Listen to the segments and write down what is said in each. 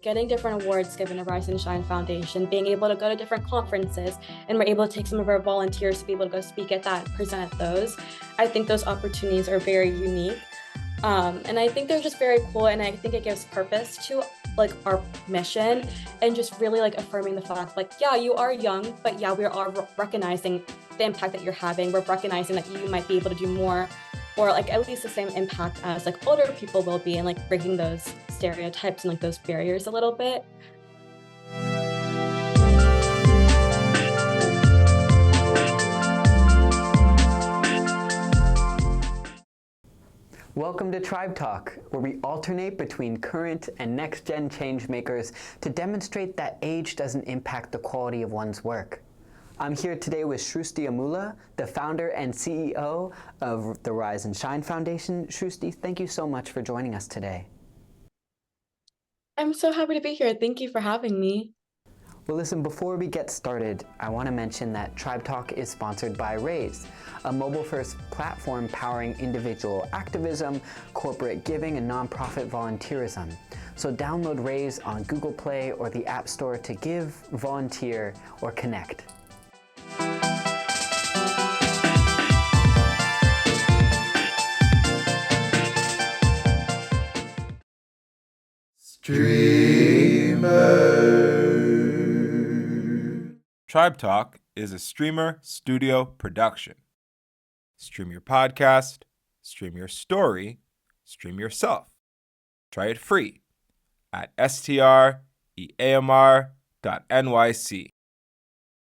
getting different awards given to Rise and Shine Foundation, being able to go to different conferences, and we're able to take some of our volunteers to be able to go speak at that, present at those. I think those opportunities are very unique. And I think they're just very cool, and I think it gives purpose to like our mission, and just really like affirming the fact like, yeah, you are young, but yeah, we are recognizing the impact that you're having. We're recognizing that you might be able to do more, or like at least the same impact as like older people will be, and like breaking those stereotypes and like those barriers a little bit. Welcome to Tribe Talk, where we alternate between current and next-gen change makers to demonstrate that age doesn't impact the quality of one's work. I'm here today with Shrusti Amula, the founder and CEO of the Rise and Shine Foundation. Shrusti, thank you so much for joining us today. I'm so happy to be here. Thank you for having me. Well, listen, before we get started, I want to mention that Tribe Talk is sponsored by Raise, a mobile-first platform powering individual activism, corporate giving, and nonprofit volunteerism. So download Raise on Google Play or the App Store to give, volunteer, or connect. Tribe Talk is a streamer studio production. Stream your podcast, stream your story, stream yourself. Try it free at streamr.nyc.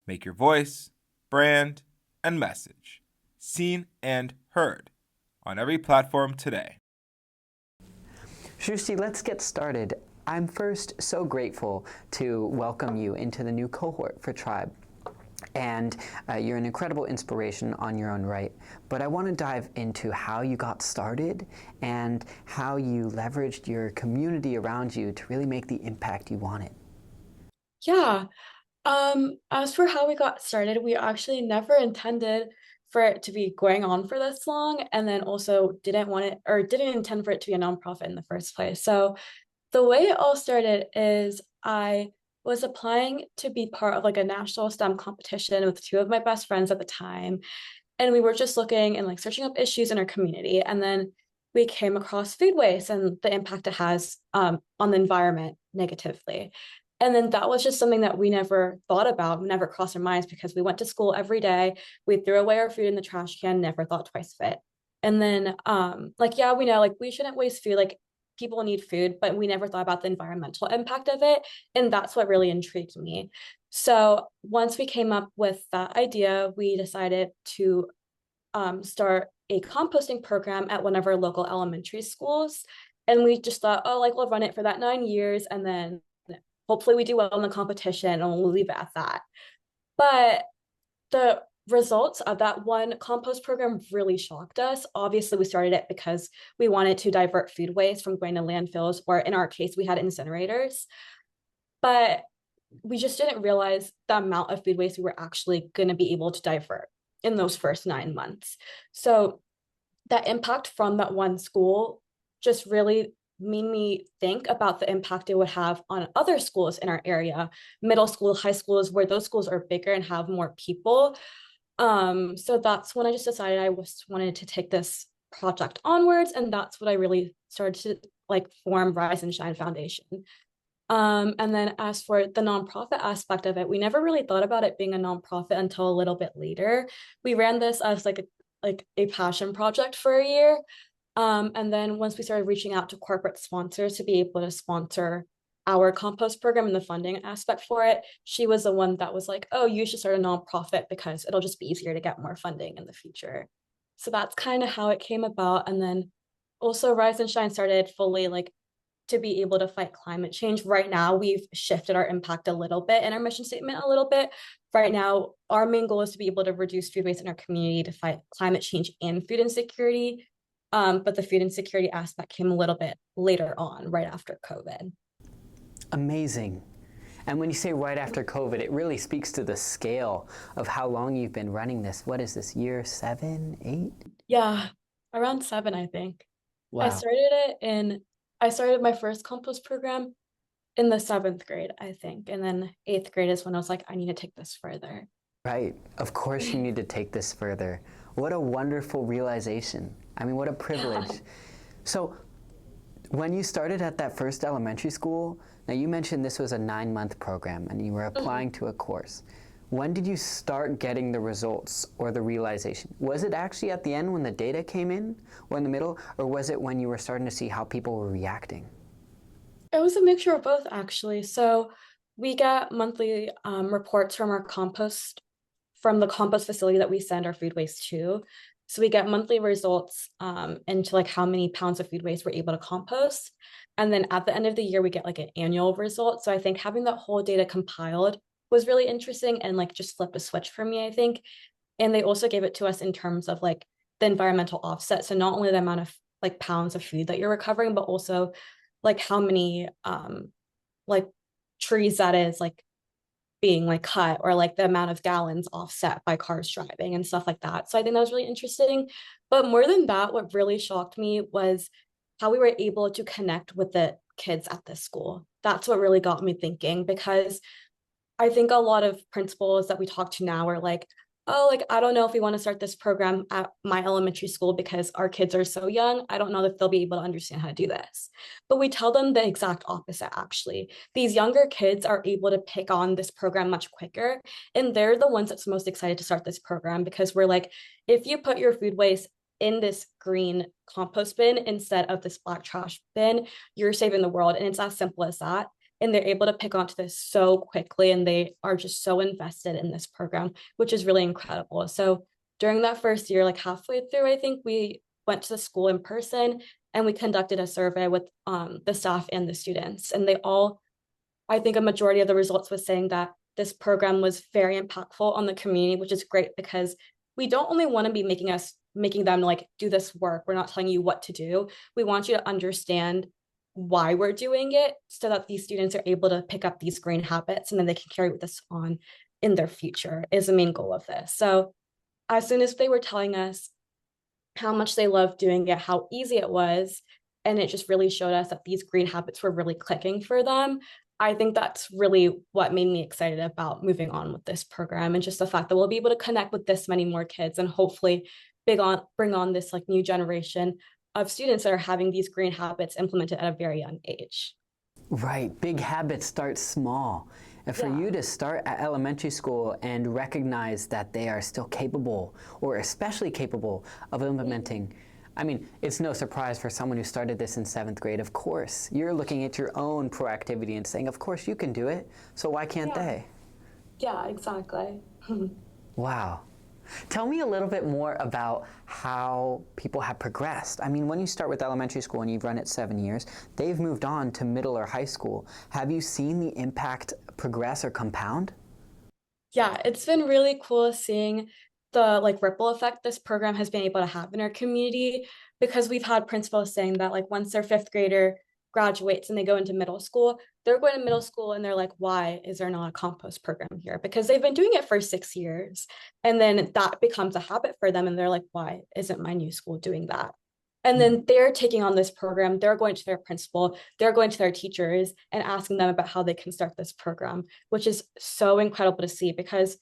Make your voice, brand, and message seen and heard on every platform today. Shrusti, let's get started. I'm first so grateful to welcome you into the new cohort for Tribe. And you're an incredible inspiration on your own right. But I want to dive into how you got started and how you leveraged your community around you to really make the impact you wanted. Yeah. As for how we got started, we actually never intended for it to be going on for this long, and then also didn't intend for it to be a nonprofit in the first place. So the way it all started is I was applying to be part of like a national STEM competition with two of my best friends at the time. And we were just looking and like searching up issues in our community. And then we came across food waste and the impact it has on the environment negatively. And then that was just something that we never thought about, never crossed our minds, because we went to school every day. We threw away our food in the trash can, never thought twice of it. And then yeah, we know like we shouldn't waste food. Like people need food, but we never thought about the environmental impact of it. And that's what really intrigued me. So once we came up with that idea, we decided to start a composting program at one of our local elementary schools. And we just thought, oh, like we'll run it for that 9 years, and then hopefully we do well in the competition, and we'll leave it at that. But the results of that one compost program really shocked us. Obviously, we started it because we wanted to divert food waste from going to landfills, or in our case, we had incinerators. But we just didn't realize the amount of food waste we were actually going to be able to divert in those first 9 months. So that impact from that one school just really made me think about the impact it would have on other schools in our area, middle school, high schools, where those schools are bigger and have more people. So that's when I just decided I wanted to take this project onwards, and that's what I really started to like form Rise and Shine Foundation. And then as for the nonprofit aspect of it, we never really thought about it being a nonprofit until a little bit later. We ran this as like a passion project for a year. And then once we started reaching out to corporate sponsors to be able to sponsor our compost program and the funding aspect for it, she was the one that was like, oh, you should start a nonprofit because it'll just be easier to get more funding in the future. So that's kind of how it came about. And then also Rise and Shine started fully like to be able to fight climate change. Right now, we've shifted our impact a little bit in our mission statement a little bit. Right now, our main goal is to be able to reduce food waste in our community to fight climate change and food insecurity. But the food insecurity aspect came a little bit later on, right after COVID. Amazing. And when you say right after COVID, it really speaks to the scale of how long you've been running this. What is this, year 7, 8? Yeah, around 7, I think. Wow. I started my first compost program in the seventh grade, I think. And then eighth grade is when I was like, I need to take this further. Right. Of course you need to take this further. What a wonderful realization. I mean, what a Yeah. privilege. So when you started at that first elementary school, now you mentioned this was a 9-month program and you were applying to a course. When did you start getting the results or the realization? Was it actually at the end when the data came in, or in the middle, or was it when you were starting to see how people were reacting? It was a mixture of both, actually. So we get monthly reports from the compost facility that we send our food waste to. So we get monthly results into like how many pounds of food waste we're able to compost. And then at the end of the year, we get like an annual result. So I think having that whole data compiled was really interesting and like just flipped a switch for me, I think. And they also gave it to us in terms of like the environmental offset. So not only the amount of like pounds of food that you're recovering, but also like how many like trees that is like being like cut, or like the amount of gallons offset by cars driving and stuff like that. So I think that was really interesting. But more than that, what really shocked me was how we were able to connect with the kids at this school. That's what really got me thinking, because I think a lot of principals that we talk to now are like, oh, like, I don't know if we want to start this program at my elementary school because our kids are so young. I don't know if they'll be able to understand how to do this. But we tell them the exact opposite, actually. These younger kids are able to pick on this program much quicker. And they're the ones that's most excited to start this program, because we're like, if you put your food waste in this green compost bin instead of this black trash bin, you're saving the world. And it's as simple as that, and they're able to pick onto this so quickly, and they are just so invested in this program, which is really incredible. So during that first year, like halfway through, I think we went to the school in person and we conducted a survey with the staff and the students, and they all, I think a majority of the results was saying that this program was very impactful on the community, which is great, because we don't only want to be making them like do this work. We're not telling you what to do. We want you to understand why we're doing it, so that these students are able to pick up these green habits and then they can carry this on in their future, is the main goal of this. So as soon as they were telling us how much they loved doing it, how easy it was, and it just really showed us that these green habits were really clicking for them, I think that's really what made me excited about moving on with this program, and just the fact that we'll be able to connect with this many more kids and hopefully bring on this like new generation of students that are having these green habits implemented at a very young age. Right, big habits start small. And for Yeah. you to start at elementary school and recognize that they are still capable, or especially capable, of implementing, I mean, it's no surprise for someone who started this in 7th grade, of course. You're looking at your own proactivity and saying, of course you can do it, so why can't Yeah. they? Yeah, exactly. Wow. Tell me a little bit more about how people have progressed. I mean, when you start with elementary school and you've run it 7 years, they've moved on to middle or high school. Have you seen the impact progress or compound? Yeah, it's been really cool seeing the like ripple effect this program has been able to have in our community, because we've had principals saying that like once their fifth grader graduates and they go into middle school, they're going to middle school and they're like, why is there not a compost program here? Because they've been doing it for 6 years. And then that becomes a habit for them. And they're like, why isn't my new school doing that? And then they're taking on this program. They're going to their principal, they're going to their teachers and asking them about how they can start this program, which is so incredible to see, because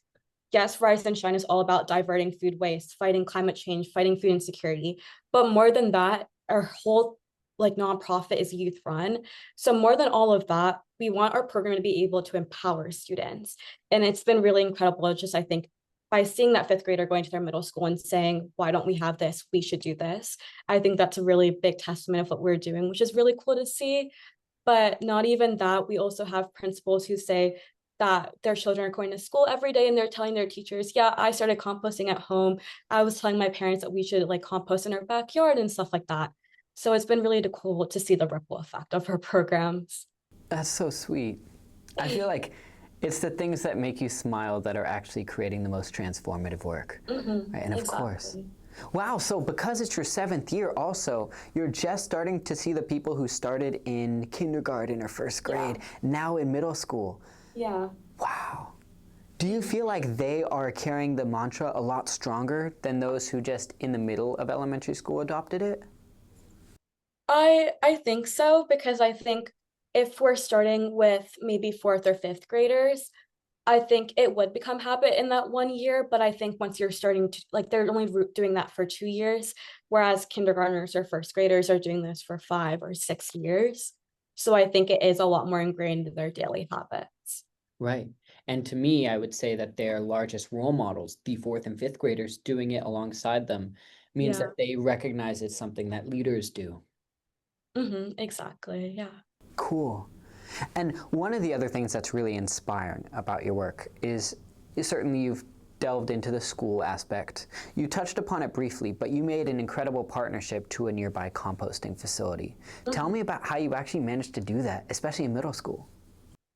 yes, Rise and Shine is all about diverting food waste, fighting climate change, fighting food insecurity. But more than that, our whole like nonprofit is youth run. So more than all of that, we want our program to be able to empower students. And it's been really incredible, just I think by seeing that fifth grader going to their middle school and saying, why don't we have this? We should do this. I think that's a really big testament of what we're doing, which is really cool to see. But not even that, we also have principals who say that their children are going to school every day and they're telling their teachers, yeah, I started composting at home. I was telling my parents that we should like compost in our backyard and stuff like that. So it's been really cool to see the ripple effect of our programs. That's so sweet. I feel like it's the things that make you smile that are actually creating the most transformative work. Right? And of course, Exactly. wow, so because it's your 7th year also, you're just starting to see the people who started in kindergarten or first grade Yeah. now in middle school. Yeah. Wow. Do you feel like they are carrying the mantra a lot stronger than those who just in the middle of elementary school adopted it? I think so, because I think if we're starting with maybe fourth or fifth graders, I think it would become habit in that 1 year, but I think once you're starting to like they're only doing that for 2 years, whereas kindergartners or first graders are doing this for 5 or 6 years. So I think it is a lot more ingrained in their daily habits. Right. And to me, I would say that their largest role models, the fourth and fifth graders, doing it alongside them, means Yeah. that they recognize it's something that leaders do. Exactly. Yeah. Cool. And one of the other things that's really inspiring about your work is certainly you've delved into the school aspect. You touched upon it briefly, but you made an incredible partnership to a nearby composting facility. Tell me about how you actually managed to do that, especially in middle school.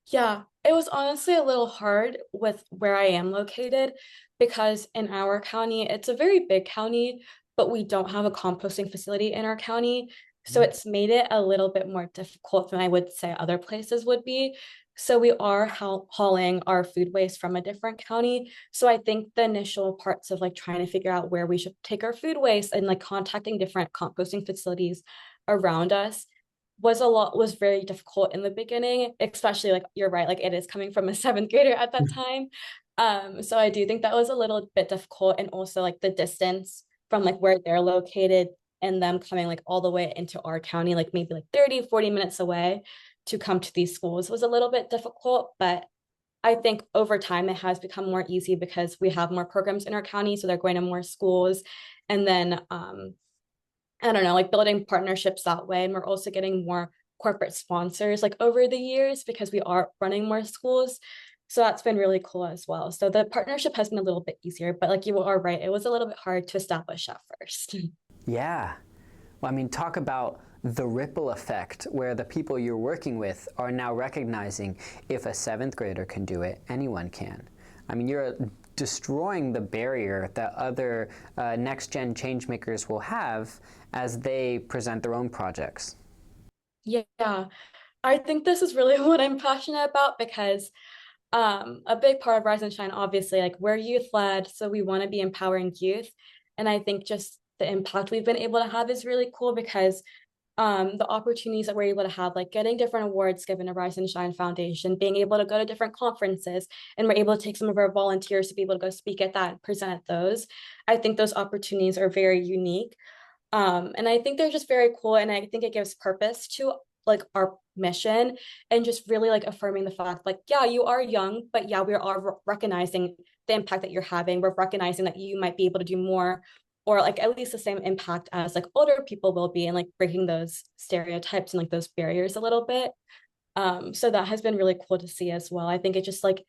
Yeah, it was honestly a little hard with where I am located because in our county, it's a very big county, but we don't have a composting facility in our county. So it's made it a little bit more difficult than I would say other places would be. So we are hauling our food waste from a different county. So I think the initial parts of like trying to figure out where we should take our food waste and like contacting different composting facilities around us was very difficult in the beginning, especially like you're right, like it is coming from a seventh grader at that time. So I do think that was a little bit difficult, and also like the distance from like where they're located and them coming like all the way into our county, like maybe like 30-40 minutes away to come to these schools was a little bit difficult. But I think over time it has become more easy because we have more programs in our county, so they're going to more schools. And then I don't know, like building partnerships that way. And we're also getting more corporate sponsors like over the years because we are running more schools. So that's been really cool as well. So the partnership has been a little bit easier, but like you are right, it was a little bit hard to establish at first. Yeah. Well, I mean, talk about the ripple effect where the people you're working with are now recognizing if a seventh grader can do it, anyone can. I mean, you're destroying the barrier that other next-gen changemakers will have as they present their own projects. Yeah, I think this is really what I'm passionate about because a big part of Rise and Shine, obviously, like we're youth led, so we want to be empowering youth. And I think just the impact we've been able to have is really cool because the opportunities that we're able to have, like getting different awards given to Rise and Shine Foundation, being able to go to different conferences, and we're able to take some of our volunteers to be able to go speak at that and present at those. I think those opportunities are very unique. And I think they're just very cool. And I think it gives purpose to like our mission and just really like affirming the fact, like, yeah, you are young, but yeah, we are recognizing the impact that you're having. We're recognizing that you might be able to do more or like at least the same impact as like older people will be, and like breaking those stereotypes and like those barriers a little bit. So that has been really cool to see as well. I think it just like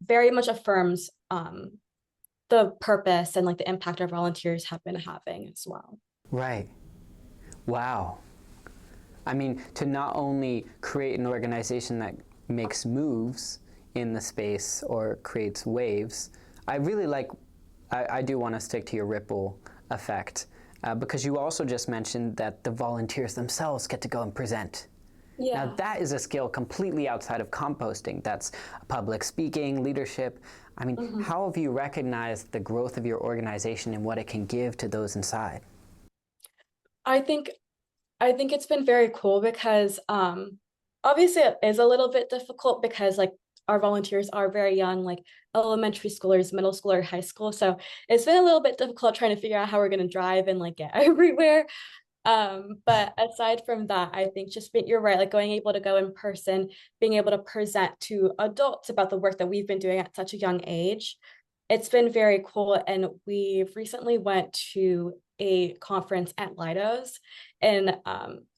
very much affirms the purpose and like the impact our volunteers have been having as well. Right. Wow. I mean, to not only create an organization that makes moves in the space or creates waves, I really like, I do want to stick to your ripple effect because you also just mentioned that the volunteers themselves get to go and present. Yeah. Now that is a skill completely outside of composting. That's public speaking, leadership. I mean, how have you recognized the growth of your organization and what it can give to those inside? I think I think it's been very cool because obviously it is a little bit difficult because like our volunteers are very young, like elementary schoolers, middle school or high school. So it's been a little bit difficult trying to figure out how we're gonna drive and like get everywhere. But aside from that, I think just being, you're right, like going able to go in person, being able to present to adults about the work that we've been doing at such a young age, it's been very cool. And we recently went to a conference at Lido's, and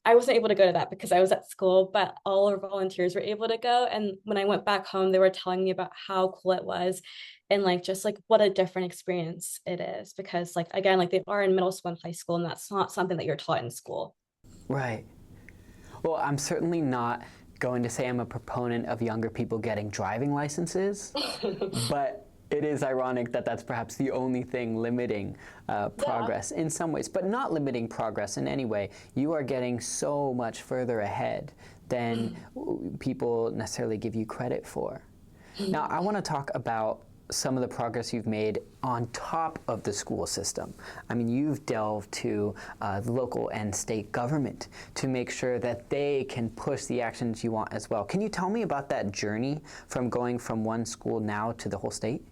I wasn't able to go to that because I was at school, but all our volunteers were able to go. And when I went back home, they were telling me about how cool it was and like just like what a different experience it is because like again, like they are in middle school and high school, and that's not something that you're taught in school. Right. Well, I'm certainly not going to say I'm a proponent of younger people getting driving licenses, but it is ironic that that's perhaps the only thing limiting progress in some ways, but not limiting progress in any way. You are getting so much further ahead than people necessarily give you credit for. Now, I want to talk about some of the progress you've made on top of the school system. I mean, you've delved to the local and state government to make sure that they can push the actions you want as well. Can you tell me about that journey from going from one school now to the whole state?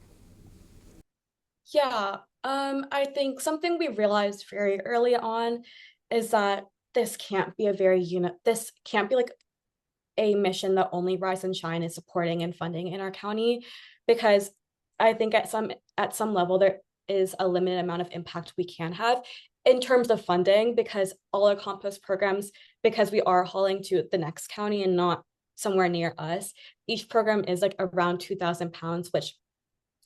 Yeah, I think something we realized very early on is that this can't be like a mission that only Rise and Shine is supporting and funding in our county, because I think at some level there is a limited amount of impact we can have in terms of funding, because all our compost programs, because we are hauling to the next county and not somewhere near us, each program is like around 2,000 pounds, which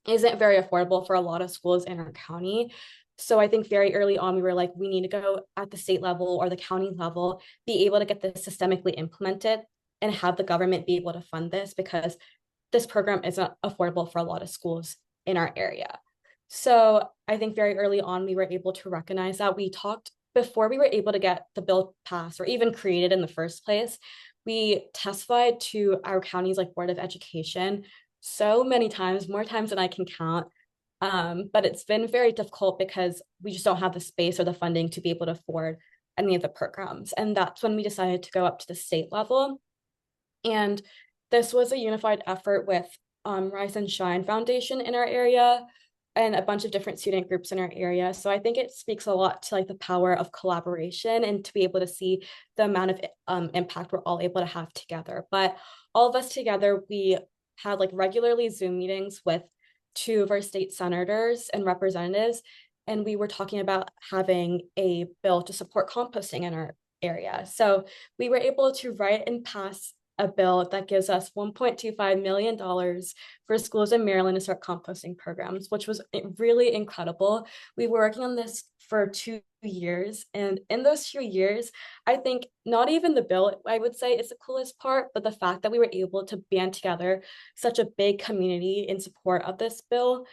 isn't very affordable for a lot of schools in our county. So I think very early on, we were like, we need to go at the state level or the county level, be able to get this systemically implemented and have the government be able to fund this, because this program isn't affordable for a lot of schools in our area. So I think very early on, we were able to recognize that. We talked before we were able to get the bill passed or even created in the first place. We testified to our county's like Board of Education so many times, more times than I can count. But it's been very difficult because we just don't have the space or the funding to be able to afford any of the programs. And that's when we decided to go up to the state level. And this was a unified effort with Rise and Shine Foundation in our area and a bunch of different student groups in our area. So I think it speaks a lot to like the power of collaboration and to be able to see the amount of impact we're all able to have together. But all of us together, we had like regularly Zoom meetings with two of our state senators and representatives, and we were talking about having a bill to support composting in our area. So we were able to write and pass a bill that gives us $1.25 million for schools in Maryland to start composting programs, which was really incredible. We were working on this for 2 years. And in those 2 years, I think not even the bill, I would say, is the coolest part, but the fact that we were able to band together such a big community in support of this bill.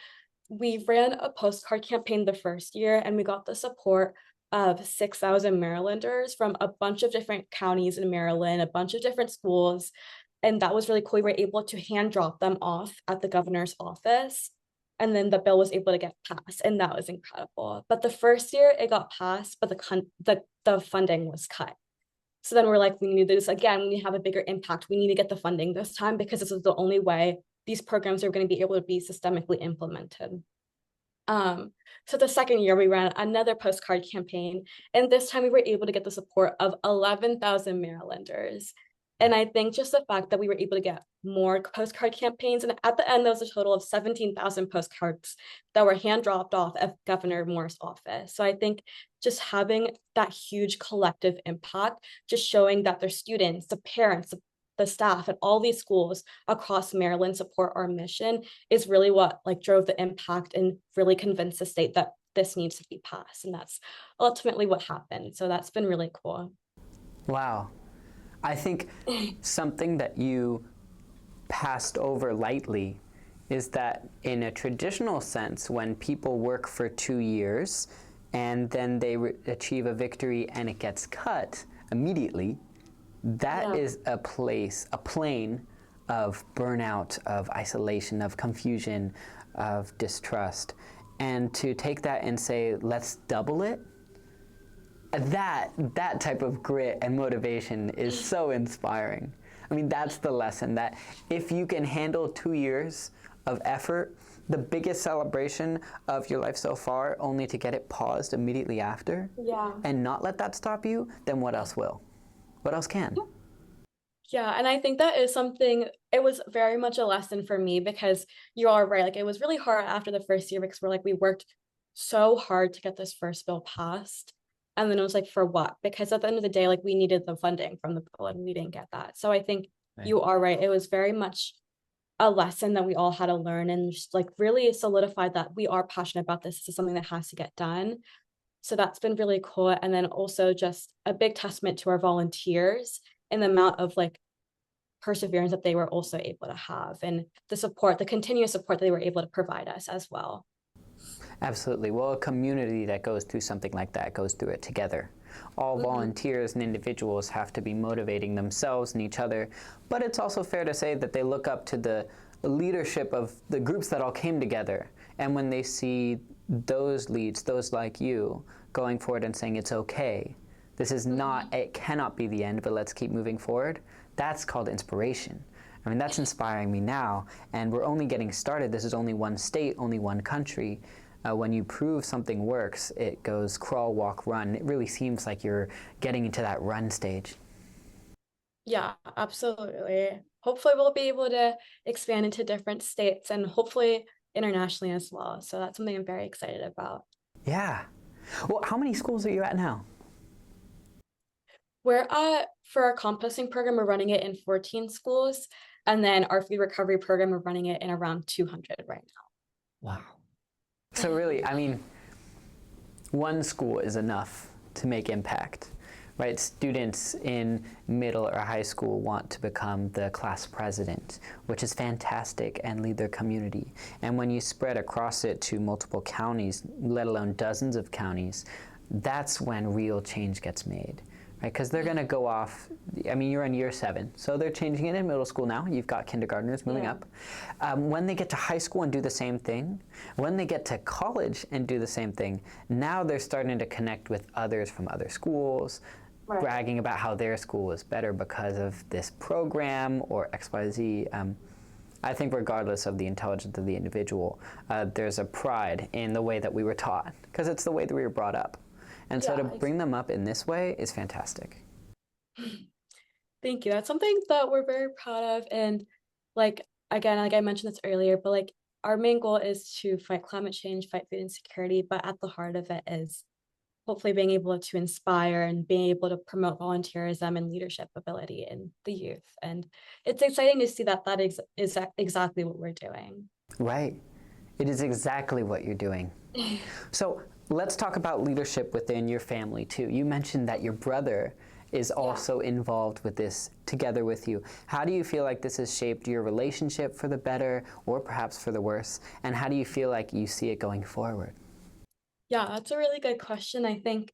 We ran a postcard campaign the first year, and we got the support of 6,000 Marylanders from a bunch of different counties in Maryland, a bunch of different schools. And that was really cool. We were able to hand drop them off at the governor's office. And then the bill was able to get passed. And that was incredible. But the first year it got passed, but the funding was cut. So then we're like, we need to do this again. We need to have a bigger impact. We need to get the funding this time, because this is the only way these programs are going to be able to be systemically implemented. So the second year we ran another postcard campaign, and this time we were able to get the support of 11,000 Marylanders. And I think just the fact that we were able to get more postcard campaigns, and at the end there was a total of 17,000 postcards that were hand dropped off at Governor Moore's office. So I think just having that huge collective impact, just showing that their students, the parents, the staff at all these schools across Maryland support our mission, is really what like drove the impact and really convinced the state that this needs to be passed. And that's ultimately what happened. So that's been really cool. Wow. I think something that you passed over lightly is that in a traditional sense, when people work for 2 years and then they achieve a victory and it gets cut immediately, that is a plane of burnout, of isolation, of confusion, of distrust. And to take that and say, let's double it, that type of grit and motivation is so inspiring. I mean, that's the lesson, that if you can handle 2 years of effort, the biggest celebration of your life so far, only to get it paused immediately after, and not let that stop you, then what else will? What else can? Yeah, and I think that is something, it was very much a lesson for me, because you are right. Like, it was really hard after the first year, because we worked so hard to get this first bill passed. And then it was like, for what? Because at the end of the day, like, we needed the funding from the bill and we didn't get that. So I think you are right. It was very much a lesson that we all had to learn, and just like really solidified that we are passionate about this. This is something that has to get done. So that's been really cool. And then also just a big testament to our volunteers and the amount of like perseverance that they were also able to have, and the support, the continuous support that they were able to provide us as well. Absolutely. Well, a community that goes through something like that goes through it together. All volunteers and individuals have to be motivating themselves and each other, but it's also fair to say that they look up to the leadership of the groups that all came together. And when they see those leads, those like you, going forward and saying it's okay, this is not, it cannot be the end, but let's keep moving forward, that's called inspiration. I mean, that's inspiring me now, and we're only getting started. This is only one state, only one country. When you prove something works, it goes crawl, walk, run. It really seems like you're getting into that run stage. Yeah, absolutely. Hopefully we'll be able to expand into different states and hopefully internationally as well. So that's something I'm very excited about. Yeah. Well, how many schools are you at now? For our composting program, we're running it in 14 schools. And then our food recovery program, we're running it in around 200 right Wow. So really, I mean, one school is enough to make impact, right? Students in middle or high school want to become the class president, which is fantastic, and lead their community. And when you spread across it to multiple counties, let alone dozens of counties, that's when real change gets made. Right, because they're going to go off, I mean, you're in year 7, so they're changing it in middle school now. You've got kindergartners moving up. When they get to high school and do the same thing, when they get to college and do the same thing, now they're starting to connect with others from other schools, bragging about how their school is better because of this program or XYZ. I think regardless of the intelligence of the individual, there's a pride in the way that we were taught, because it's the way that we were brought up. And so to bring them up in this way is fantastic. Thank you. That's something that we're very proud of. And like, again, like I mentioned this earlier, but like our main goal is to fight climate change, fight food insecurity, but at the heart of it is hopefully being able to inspire and being able to promote volunteerism and leadership ability in the youth. And it's exciting to see that that is exactly what we're doing. Right. It is exactly what you're doing. So let's talk about leadership within your family too. You mentioned that your brother is also involved with this together with you. How do you feel like this has shaped your relationship for the better or perhaps for the worse? And how do you feel like you see it going forward? Yeah, that's a really good question. I think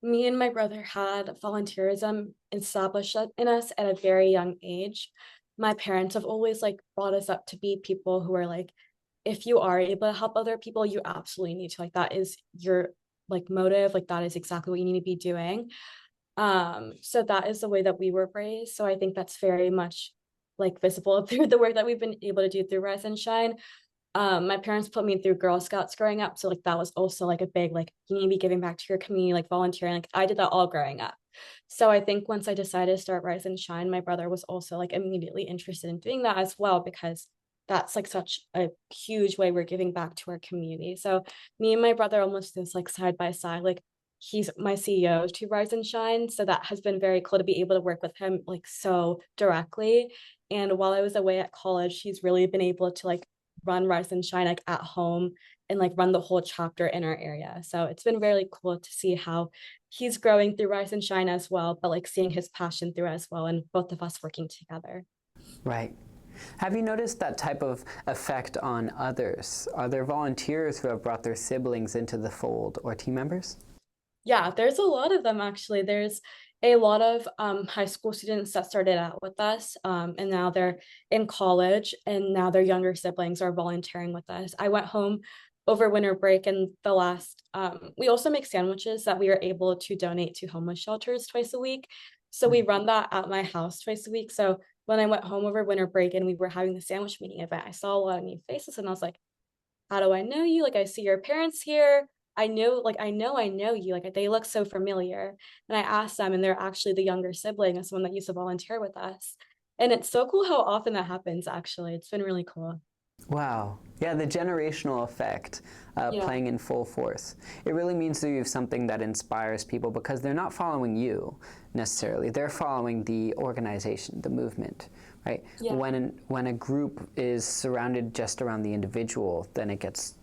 me and my brother had volunteerism established in us at a very young age. My parents have always like brought us up to be people who are like, if you are able to help other people, you absolutely need to. Like that is your like motive. Like that is exactly what you need to be doing. So that is the way that we were raised. So I think that's very much like visible through the work that we've been able to do through Rise and Shine. My parents put me through Girl Scouts growing up, so like that was also like a big like you need to be giving back to your community, like volunteering. Like I did that all growing up. So I think once I decided to start Rise and Shine, my brother was also like immediately interested in doing that as well, because that's like such a huge way we're giving back to our community. So me and my brother almost is like side by side. Like he's my CEO to Rise and Shine, so that has been very cool to be able to work with him like so directly. And while I was away at college, he's really been able to like run Rise and Shine like at home and like run the whole chapter in our area. So it's been really cool to see how he's growing through Rise and Shine as well, but like seeing his passion through as well, and both of us working together. Right. Have you noticed that type of effect on others? Are there volunteers who have brought their siblings into the fold or team members? Yeah, there's a lot of them actually. There's a lot of high school students that started out with us, and now they're in college, and now their younger siblings are volunteering with us. I went home over winter break, and we also make sandwiches that we are able to donate to homeless shelters twice a week. So we run that at my house twice a week. So when I went home over winter break and we were having the sandwich meeting event, I saw a lot of new faces, and I was like, how do I know you? Like, I see your parents here. I know you. Like, they look so familiar. And I asked them, and they're actually the younger sibling of someone that used to volunteer with us. And it's so cool how often that happens, actually. It's been really cool. Wow. Yeah, the generational effect playing in full force. It really means that you have something that inspires people because they're not following you necessarily. They're following the organization, the movement, right? Yeah. When a group is surrounded just around the individual, then it gets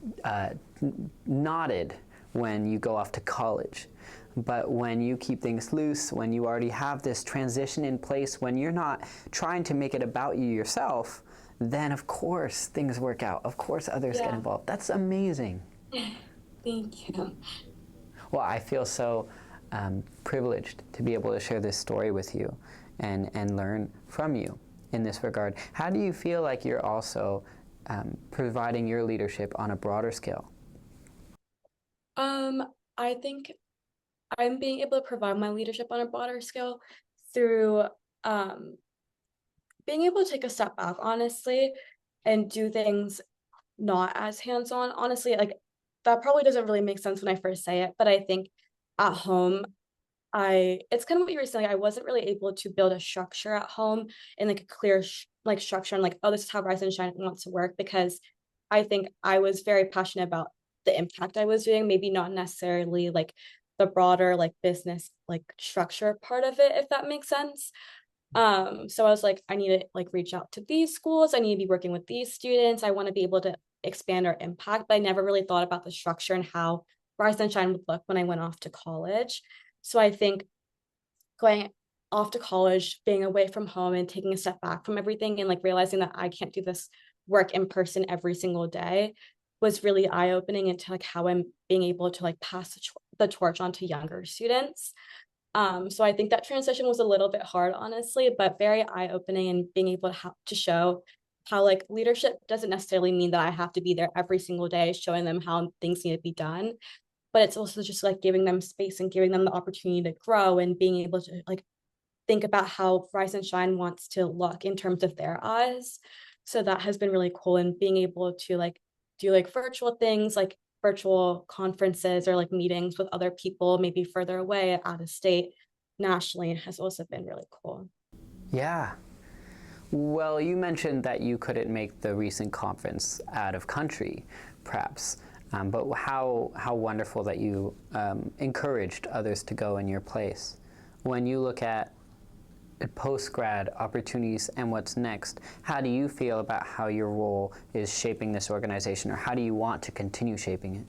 knotted when you go off to college. But when you keep things loose, when you already have this transition in place, when you're not trying to make it about you yourself, then of course things work out. Of course others get involved. That's amazing. Thank you. Well, I feel so privileged to be able to share this story with you and learn from you. in this regard. How do you feel like you're also providing your leadership on a broader scale? I think I'm being able to provide my leadership on a broader scale through um, being able to take a step back, honestly, and do things not as hands-on. Honestly, like that probably doesn't really make sense when I first say it, but I think at home, it's kind of what you were saying. I wasn't really able to build a structure at home and like a clear like structure and like, oh, this is how Rise and Shine wants to work, because I think I was very passionate about the impact I was doing, maybe not necessarily like the broader like business like structure part of it, if that makes sense. So I was like, I need to like reach out to these schools. I need to be working with these students. I want to be able to expand our impact, but I never really thought about the structure and how Rise and Shine would look when I went off to college. So I think going off to college, being away from home and taking a step back from everything and like realizing that I can't do this work in person every single day was really eye-opening into like how I'm being able to like pass the torch on to younger students. So I think that transition was a little bit hard, honestly, but very eye-opening, and being able to show how like leadership doesn't necessarily mean that I have to be there every single day, showing them how things need to be done, but it's also just like giving them space and giving them the opportunity to grow and being able to like think about how Rise and Shine wants to look in terms of their eyes. So that has been really cool, and being able to like do like virtual things like virtual conferences or like meetings with other people, maybe further away, out of state, nationally, has also been really cool. Yeah. Well, you mentioned that you couldn't make the recent conference out of country, perhaps, but how wonderful that you encouraged others to go in your place. When you look at post-grad opportunities and what's next, how do you feel about how your role is shaping this organization, or how do you want to continue shaping it?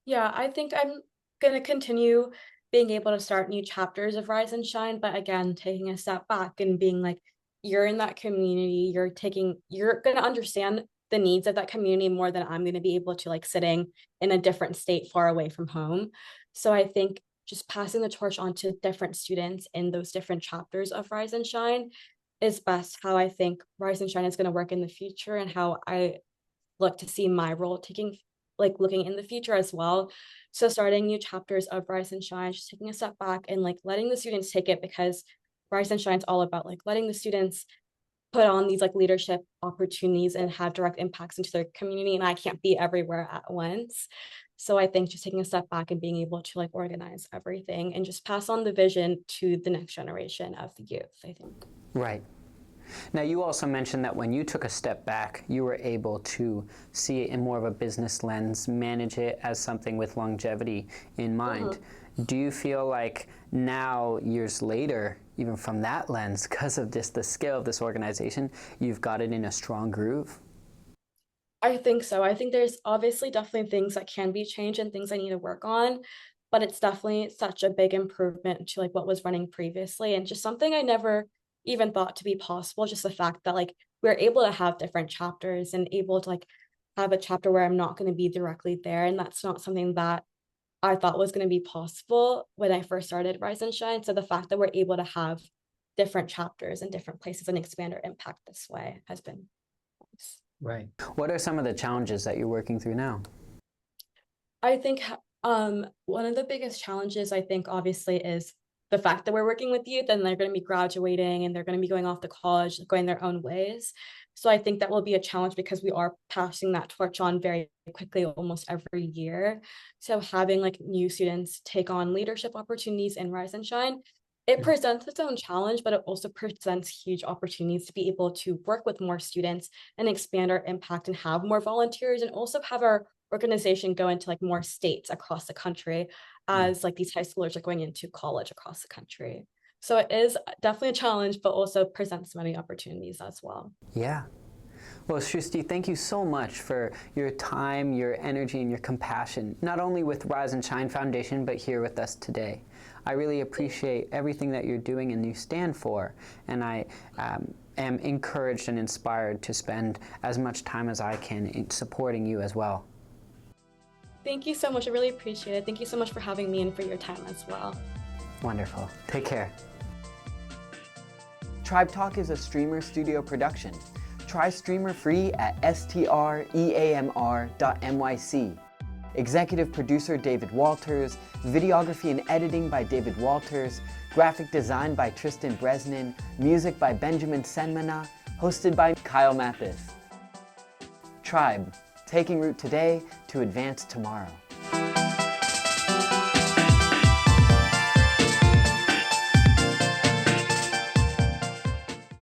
Yeah, I think I'm going to continue being able to start new chapters of Rise and Shine, but again, taking a step back and being like, you're in that community, you're going to understand the needs of that community more than I'm going to be able to, like sitting in a different state far away from home. So I think just passing the torch on to different students in those different chapters of Rise and Shine is best how I think Rise and Shine is going to work in the future, and how I look to see my role taking like looking in the future as well. So starting new chapters of Rise and Shine, just taking a step back and like letting the students take it, because Rise and Shine is all about like letting the students put on these like leadership opportunities and have direct impacts into their community, and I can't be everywhere at once. So I think just taking a step back and being able to like organize everything and just pass on the vision to the next generation of the youth, I think. Right. Now, you also mentioned that when you took a step back, you were able to see it in more of a business lens, manage it as something with longevity in mind. Do you feel like now, years later, even from that lens, because of just the scale of this organization, you've got it in a strong groove? I think so. I think there's obviously definitely things that can be changed and things I need to work on, but it's definitely such a big improvement to like what was running previously, and just something I never even thought to be possible. Just the fact that like we're able to have different chapters and able to like have a chapter where I'm not going to be directly there. And that's not something that I thought was going to be possible when I first started Rise and Shine. So the fact that we're able to have different chapters in different places and expand our impact this way has been nice. Right. What are some of the challenges that you're working through now? I think one of the biggest challenges, I think, obviously, is the fact that we're working with youth and they're going to be graduating and they're going to be going off to college, going their own ways. So I think that will be a challenge because we are passing that torch on very quickly, almost every year. So having like new students take on leadership opportunities in Rise and Shine, it presents its own challenge, but it also presents huge opportunities to be able to work with more students and expand our impact and have more volunteers, and also have our organization go into like more states across the country as like these high schoolers are going into college across the country. So it is definitely a challenge, but also presents many opportunities as well. Yeah. Well, Shrusti, thank you so much for your time, your energy, and your compassion, not only with Rise and Shine Foundation, but here with us today. I really appreciate everything that you're doing and you stand for, and I am encouraged and inspired to spend as much time as I can in supporting you as well. Thank you so much. I really appreciate it. Thank you so much for having me and for your time as well. Wonderful. Take care. Tribe Talk is a Streamer Studio production. Try Streamer free at streamr.nyc. Executive producer David Walters, videography and editing by David Walters, graphic design by Tristan Bresnan, music by Benjamin Senmana, hosted by Kyle Mathis. Tribe, taking root today to advance tomorrow.